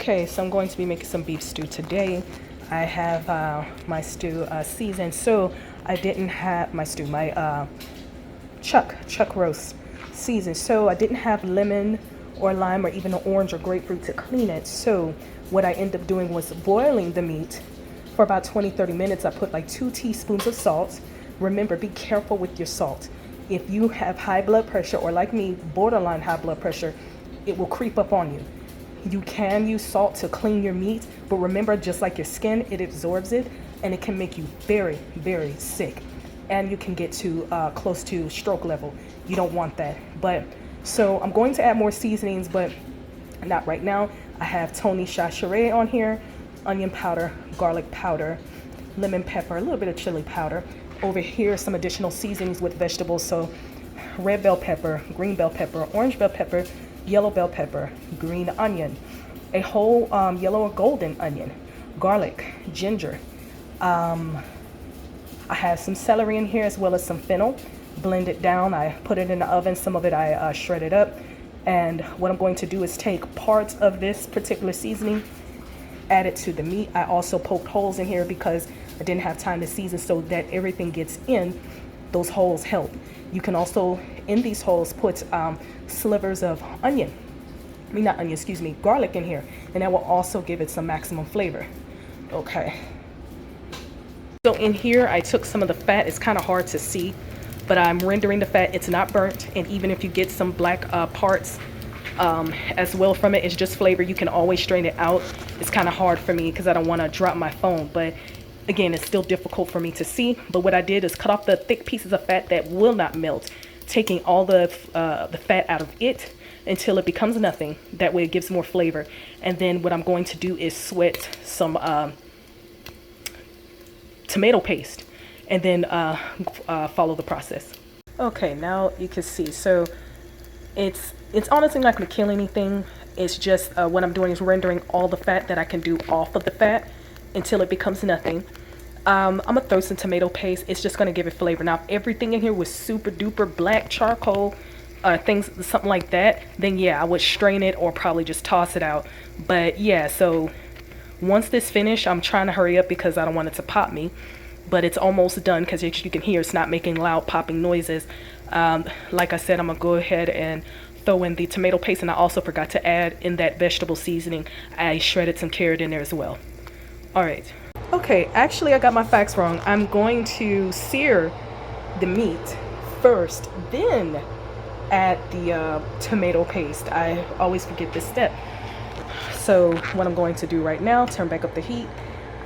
Okay, so I'm going to be making some beef stew today. I have my stew seasoned, so I didn't have my stew, my chuck roast seasoned. So I didn't have lemon or lime or even an orange or grapefruit to clean it. So what I ended up doing was boiling the meat for about 20-30 minutes. I put like 2 teaspoons of salt. Remember, be careful with your salt. If you have high blood pressure or like me, borderline high blood pressure, it will creep up on you. You can use salt to clean your meat, but remember, just like your skin, it absorbs it and it can make you very, very sick. And you can get to close to stroke level. You don't want that. But so I'm going to add more seasonings, but not right now. I have Tony Chachere on here, onion powder, garlic powder, lemon pepper, a little bit of chili powder. Over here, some additional seasonings with vegetables. So red bell pepper, green bell pepper, orange bell pepper, yellow bell pepper, green onion, a whole yellow or golden onion, garlic, ginger. I have some celery in here as well as some fennel. Blend it down. I put it in the oven. Some of it I shredded up. And what I'm going to do is take parts of this particular seasoning, add it to the meat. I also poked holes in here because I didn't have time to season, so that everything gets in. Those holes help. You can also, in these holes, put slivers of garlic in here, and that will also give it some maximum flavor. Okay. So in here, I took some of the fat. It's kind of hard to see, but I'm rendering the fat. It's not burnt, and even if you get some black parts as well from it, it's just flavor. You can always strain it out. It's kind of hard for me because I don't want to drop my phone, but again, it's still difficult for me to see. But what I did is cut off the thick pieces of fat that will not melt, taking all the fat out of it until it becomes nothing. That way it gives more flavor. And then what I'm going to do is sweat some tomato paste and then follow the process. Okay, now you can see. So it's honestly not going to kill anything. It's just what I'm doing is rendering all the fat that I can do off of the fat until it becomes nothing. I'm gonna throw some tomato paste. It's just gonna give it flavor. Now, if everything in here was super duper black charcoal, something like that, then yeah, I would strain it or probably just toss it out. But yeah, so once this finished, I'm trying to hurry up because I don't want it to pop me. But it's almost done because you can hear it's not making loud popping noises. Like I said, I'm gonna go ahead and throw in the tomato paste, and I also forgot to add in that vegetable seasoning. I shredded some carrot in there as well. All right. Okay, actually I got my facts wrong. I'm going to sear the meat first, then add the tomato paste. I always forget this step. So what I'm going to do right now, turn back up the heat,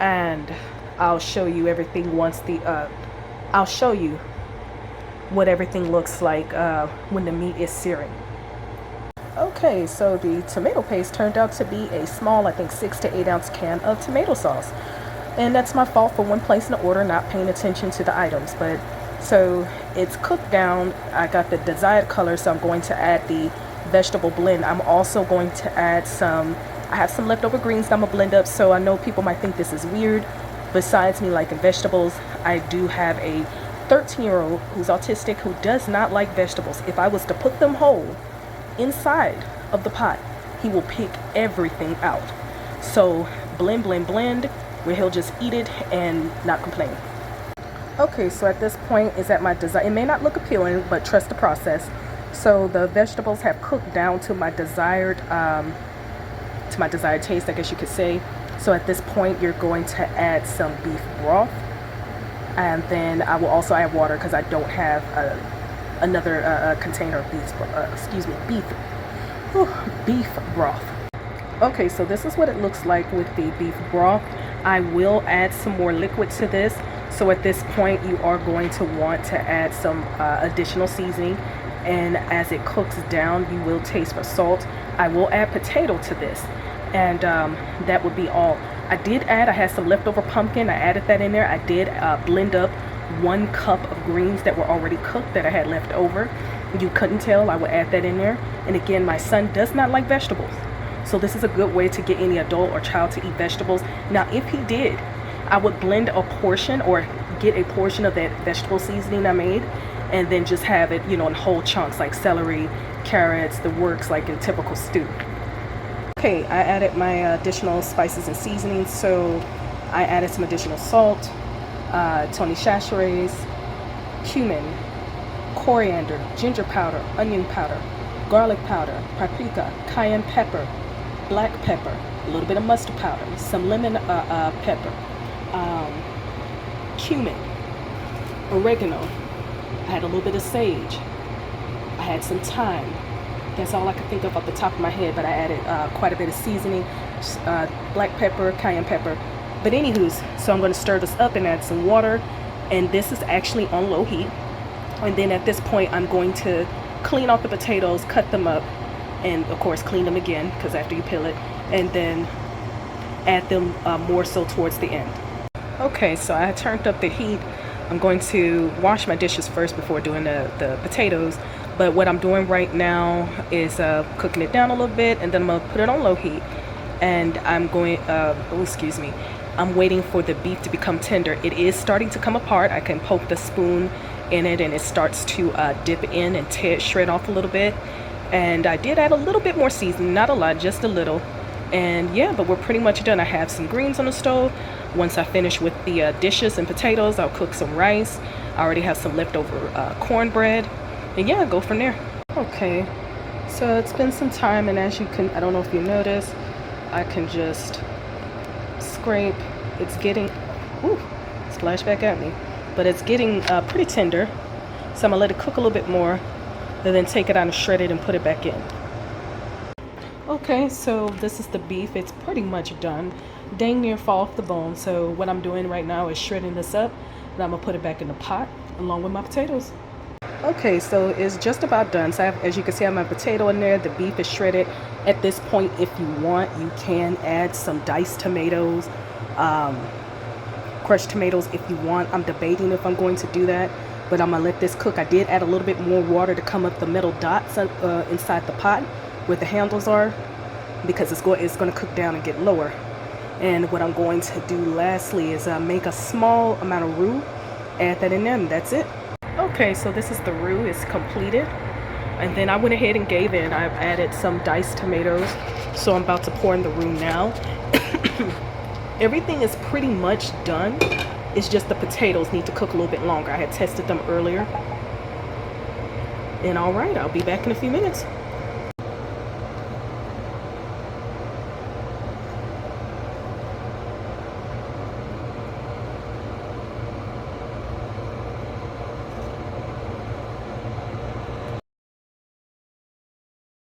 and I'll show you everything once I'll show you what everything looks like when the meat is searing. Okay, so the tomato paste turned out to be a small, I think 6 to 8 ounce can of tomato sauce. And that's my fault for when placing the order, not paying attention to the items. But so it's cooked down. I got the desired color, so I'm going to add the vegetable blend. I'm also going to add I have some leftover greens that I'm gonna blend up. So I know people might think this is weird. Besides me liking vegetables, I do have a 13-year-old who's autistic who does not like vegetables. If I was to put them whole inside of the pot, he will pick everything out. So blend, where he'll just eat it and not complain. Okay, so at this point is at my desire. It may not look appealing, but trust the process. So the vegetables have cooked down to my desired taste, I guess you could say. So at this point, you're going to add some beef broth, and then I will also add water because I don't have another container of beef broth. Okay, so this is what it looks like with the beef broth. I will add some more liquid to this. So at this point, you are going to want to add some additional seasoning, and as it cooks down, you will taste for salt. I will add potato to this, and that would be all. I had some leftover pumpkin. I added that in there. I did blend up 1 cup of greens that were already cooked that I had left over. You couldn't tell, I would add that in there. And again, my son does not like vegetables, so this is a good way to get any adult or child to eat vegetables. Now, if he did, I would blend a portion or get a portion of that vegetable seasoning I made, and then just have it, in whole chunks like celery, carrots, the works, like in typical stew. Okay, I added my additional spices and seasonings. So I added some additional salt, Tony Chachere's, cumin, coriander, ginger powder, onion powder, garlic powder, paprika, cayenne pepper, black pepper, a little bit of mustard powder, some lemon pepper, cumin, oregano. I had a little bit of sage. I had some thyme. That's all I could think of off the top of my head, but I added quite a bit of seasoning, black pepper, cayenne pepper. But anywho's, so I'm going to stir this up and add some water, and this is actually on low heat. And then at this point, I'm going to clean off the potatoes, cut them up, and of course clean them again, because after you peel it, and then add them more so towards the end. Okay, so I turned up the heat. I'm going to wash my dishes first before doing the potatoes. But what I'm doing right now is cooking it down a little bit, and then I'm going to put it on low heat. And I'm going, I'm waiting for the beef to become tender. It is starting to come apart. I can poke the spoon in it and it starts to dip in and shred off a little bit. And I did add a little bit more seasoning, not a lot, just a little. And yeah, but we're pretty much done. I have some greens on the stove. Once I finish with the dishes and potatoes, I'll cook some rice. I already have some leftover cornbread. And yeah, go from there. Okay, so it's been some time, and as you can, I don't know if you notice, I can just scrape. It's getting, ooh, splash back at me. But it's getting pretty tender. So I'm gonna let it cook a little bit more, and then take it out and shred it and put it back in. Okay, so this is the beef. It's pretty much done. Dang near fall off the bone. So what I'm doing right now is shredding this up, and I'm gonna put it back in the pot along with my potatoes. Okay, so it's just about done. So as you can see, I have my potato in there. The beef is shredded. At this point, if you want, you can add some diced tomatoes, crushed tomatoes if you want. I'm debating if I'm going to do that, but I'm gonna let this cook. I did add a little bit more water to come up the middle dots inside the pot where the handles are, because it's going to cook down and get lower. And what I'm going to do lastly is make a small amount of roux, add that in there, and that's it. Okay, so this is the roux. It's completed. And then I went ahead and gave in. I've added some diced tomatoes, so I'm about to pour in the roux now. Everything is pretty much done. It's just the potatoes need to cook a little bit longer. I had tested them earlier. And all right, I'll be back in a few minutes.